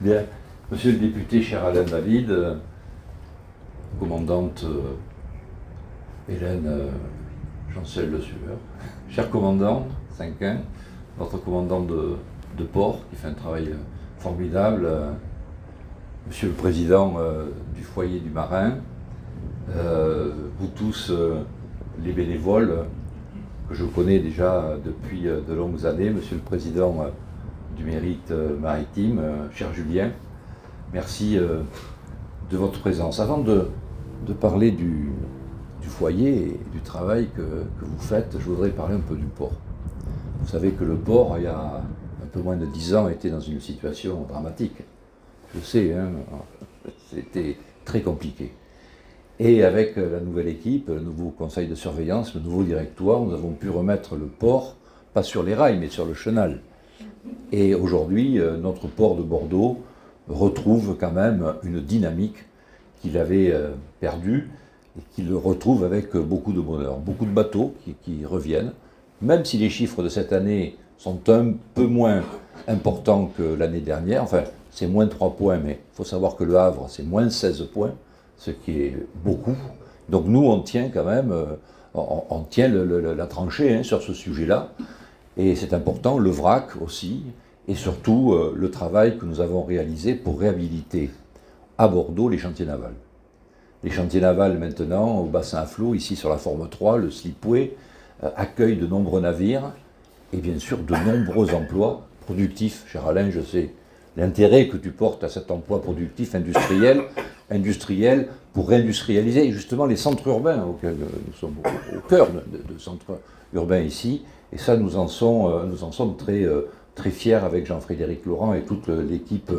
Bien. Monsieur le député, cher Alain David, commandante Hélène Chancel Le Sueur, cher commandant Cinquin, notre commandant de port qui fait un travail formidable, monsieur le président du foyer du marin, vous tous les bénévoles que je connais déjà depuis de longues années, monsieur le président du mérite maritime, cher Julien, merci de votre présence. Avant de parler du foyer et du travail que vous faites, je voudrais parler un peu du port. Vous savez que le port, il y a un peu moins de 10 ans, était dans une situation dramatique. Je sais, hein, c'était très compliqué. Et avec la nouvelle équipe, le nouveau conseil de surveillance, le nouveau directoire, nous avons pu remettre le port, pas sur les rails, mais sur le chenal. Et aujourd'hui, notre port de Bordeaux retrouve quand même une dynamique qu'il avait perdue et qu'il retrouve avec beaucoup de bonheur. Beaucoup de bateaux qui reviennent, même si les chiffres de cette année sont un peu moins importants que l'année dernière. Enfin, c'est moins 3 points, mais il faut savoir que le Havre, c'est moins 16 points, ce qui est beaucoup. Donc nous, on tient quand même, on tient la tranchée hein, sur ce sujet-là. Et c'est important, le vrac aussi, et surtout le travail que nous avons réalisé pour réhabiliter à Bordeaux les chantiers navals. Les chantiers navals maintenant, au bassin à flot, ici sur la forme 3, le slipway, accueillent de nombreux navires et bien sûr de nombreux emplois productifs. Cher Alain, je sais l'intérêt que tu portes à cet emploi productif industriel pour réindustrialiser justement les centres urbains auxquels nous sommes au cœur de centres urbains ici. Et ça, nous en sommes très fiers avec Jean-Frédéric Laurent et toute l'équipe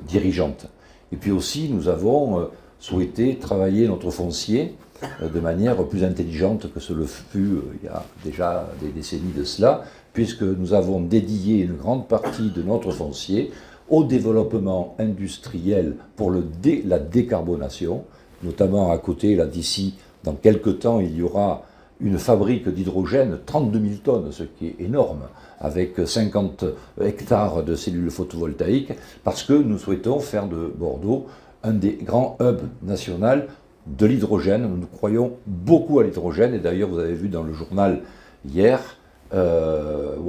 dirigeante. Et puis aussi, nous avons souhaité travailler notre foncier de manière plus intelligente que ce le fut il y a déjà des décennies de cela, puisque nous avons dédié une grande partie de notre foncier au développement industriel pour la décarbonation, notamment à côté, là d'ici, dans quelques temps, il y aura une fabrique d'hydrogène, 32 000 tonnes, ce qui est énorme, avec 50 hectares de cellules photovoltaïques, parce que nous souhaitons faire de Bordeaux un des grands hubs nationaux de l'hydrogène. Nous croyons beaucoup à l'hydrogène, et d'ailleurs vous avez vu dans le journal hier, ou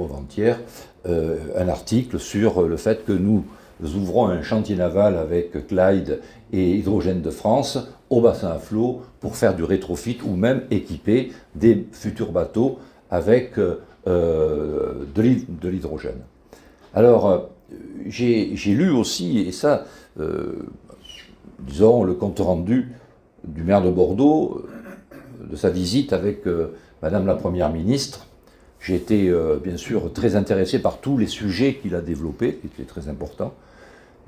avant-hier, un article sur le fait que nous ouvrons un chantier naval avec Clyde et Hydrogène de France au bassin à flot pour faire du rétrofit ou même équiper des futurs bateaux avec de l'hydrogène. Alors, j'ai lu aussi, et ça, disons, le compte rendu du maire de Bordeaux, de sa visite avec Madame la Première ministre. J'ai été bien sûr très intéressé par tous les sujets qu'il a développés, qui étaient très importants,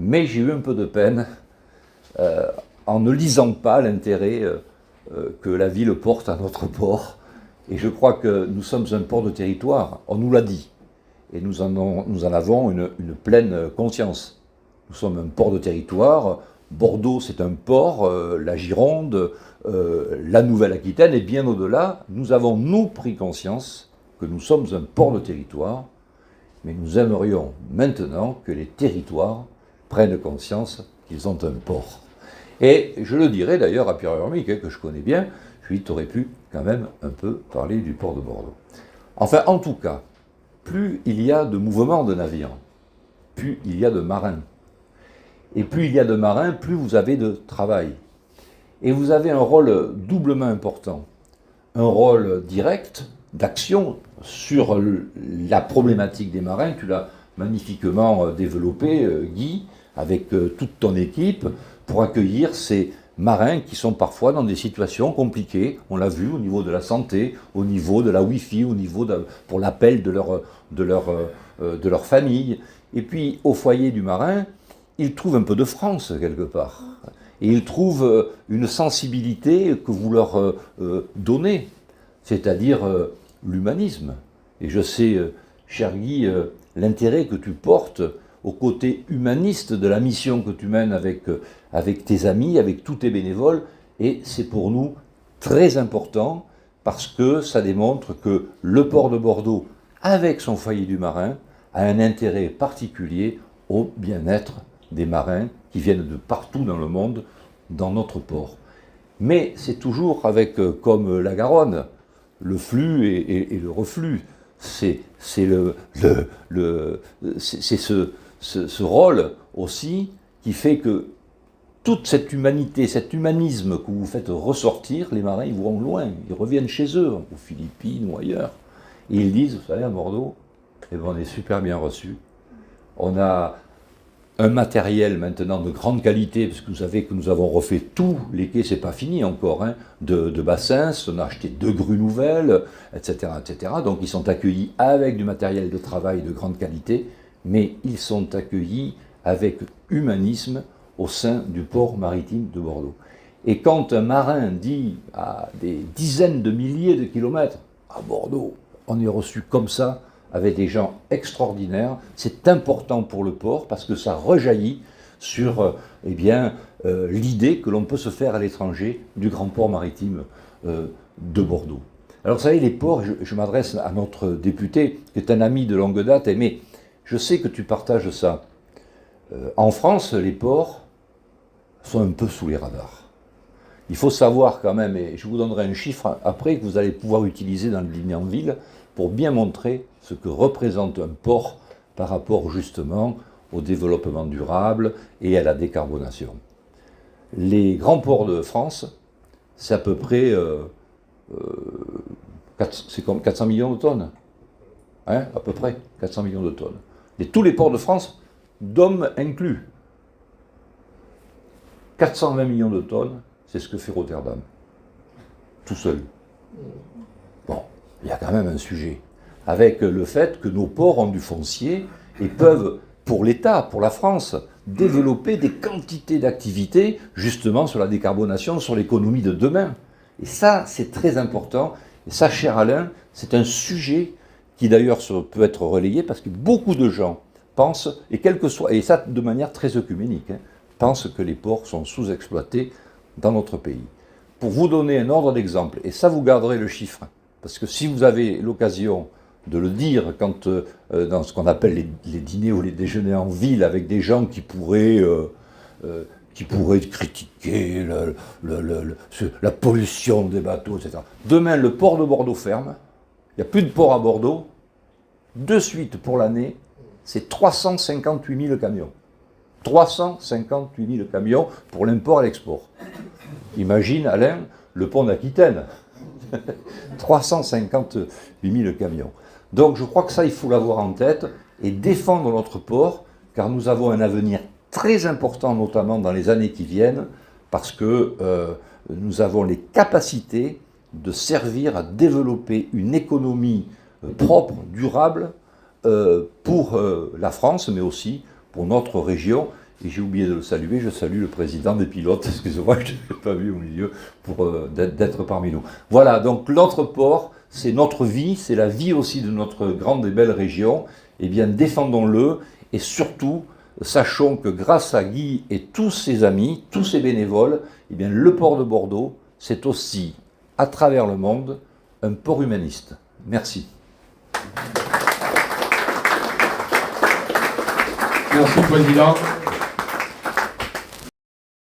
mais j'ai eu un peu de peine en ne lisant pas l'intérêt que la ville porte à notre port. Et je crois que nous sommes un port de territoire, on nous l'a dit, et nous en avons une pleine conscience. Nous sommes un port de territoire, Bordeaux c'est un port, la Gironde, la Nouvelle-Aquitaine, et bien au-delà, nous avons nous pris conscience que nous sommes un port de territoire, mais nous aimerions maintenant que les territoires prennent conscience qu'ils ont un port. Et je le dirais d'ailleurs à Pierre Hermic, que je connais bien, je lui aurais pu quand même un peu parler du port de Bordeaux. Enfin, en tout cas, plus il y a de mouvements de navires, plus il y a de marins. Et plus il y a de marins, plus vous avez de travail. Et vous avez un rôle doublement important. Un rôle direct, d'action, sur la problématique des marins. Tu l'as magnifiquement développé, Guy, avec toute ton équipe, pour accueillir ces marins qui sont parfois dans des situations compliquées. On l'a vu au niveau de la santé, au niveau de la Wi-Fi, au niveau pour l'appel de leur famille. Et puis, au foyer du marin, ils trouvent un peu de France, quelque part. Et ils trouvent une sensibilité que vous leur donnez, c'est-à-dire l'humanisme. Et je sais, cher Guy, l'intérêt que tu portes au côté humaniste de la mission que tu mènes avec tes amis, avec tous tes bénévoles, et c'est pour nous très important parce que ça démontre que le port de Bordeaux, avec son foyer du marin, a un intérêt particulier au bien-être des marins qui viennent de partout dans le monde, dans notre port. Mais c'est toujours avec, comme la Garonne, le flux et le reflux. C'est ce rôle aussi qui fait que toute cette humanité, cet humanisme que vous faites ressortir, les marins, ils vont loin, ils reviennent chez eux, aux Philippines ou ailleurs, et ils disent, vous savez, à Bordeaux, eh ben, on est super bien reçus. On a un matériel maintenant de grande qualité, parce que vous savez que nous avons refait tous les quais, c'est pas fini encore, hein, de bassins, on a acheté 2 grues nouvelles, etc., etc. Donc ils sont accueillis avec du matériel de travail de grande qualité, mais ils sont accueillis avec humanisme au sein du port maritime de Bordeaux. Et quand un marin dit à des dizaines de milliers de kilomètres, à Bordeaux, on est reçu comme ça, avec des gens extraordinaires, c'est important pour le port parce que ça rejaillit sur l'idée que l'on peut se faire à l'étranger du grand port maritime de Bordeaux. Alors vous savez, les ports, je m'adresse à notre député, qui est un ami de longue date, mais je sais que tu partages ça. En France, les ports sont un peu sous les radars. Il faut savoir quand même, et je vous donnerai un chiffre après que vous allez pouvoir utiliser dans le dîner en ville, pour bien montrer ce que représente un port par rapport justement au développement durable et à la décarbonation. Les grands ports de France, c'est à peu près 400 millions de tonnes. Hein, à peu près 400 millions de tonnes. Et tous les ports de France, DOM inclus. 420 millions de tonnes, c'est ce que fait Rotterdam. Tout seul. Bon, il y a quand même un sujet. Avec le fait que nos ports ont du foncier et peuvent, pour l'État, pour la France, développer des quantités d'activités, justement sur la décarbonation, sur l'économie de demain. Et ça, c'est très important. Et ça, cher Alain, c'est un sujet qui d'ailleurs peut être relayé parce que beaucoup de gens pensent, et quel que soit, et ça de manière très œcuménique, pensent que les ports sont sous-exploités dans notre pays. Pour vous donner un ordre d'exemple, et ça vous garderez le chiffre, parce que si vous avez l'occasion de le dire quand, dans ce qu'on appelle les dîners ou les déjeuners en ville avec des gens qui pourraient critiquer la pollution des bateaux, etc. Demain, le port de Bordeaux ferme, il n'y a plus de port à Bordeaux, de suite pour l'année, c'est 358 000 camions. 358 000 camions pour l'import et l'export. Imagine, Alain, le pont d'Aquitaine. 358 000 camions. Donc je crois que ça, il faut l'avoir en tête et défendre notre port, car nous avons un avenir très important, notamment dans les années qui viennent, parce que nous avons les capacités de servir à développer une économie propre, durable, pour la France, mais aussi pour notre région. Et j'ai oublié de le saluer, je salue le président des pilotes, excusez-moi, je ne l'ai pas vu au milieu, pour d'être parmi nous. Voilà, donc notre port, c'est notre vie, c'est la vie aussi de notre grande et belle région. Eh bien, défendons-le, et surtout, sachons que grâce à Guy et tous ses amis, tous ses bénévoles, eh bien, le port de Bordeaux, c'est aussi, à travers le monde, un port humaniste. Merci. Merci, Président.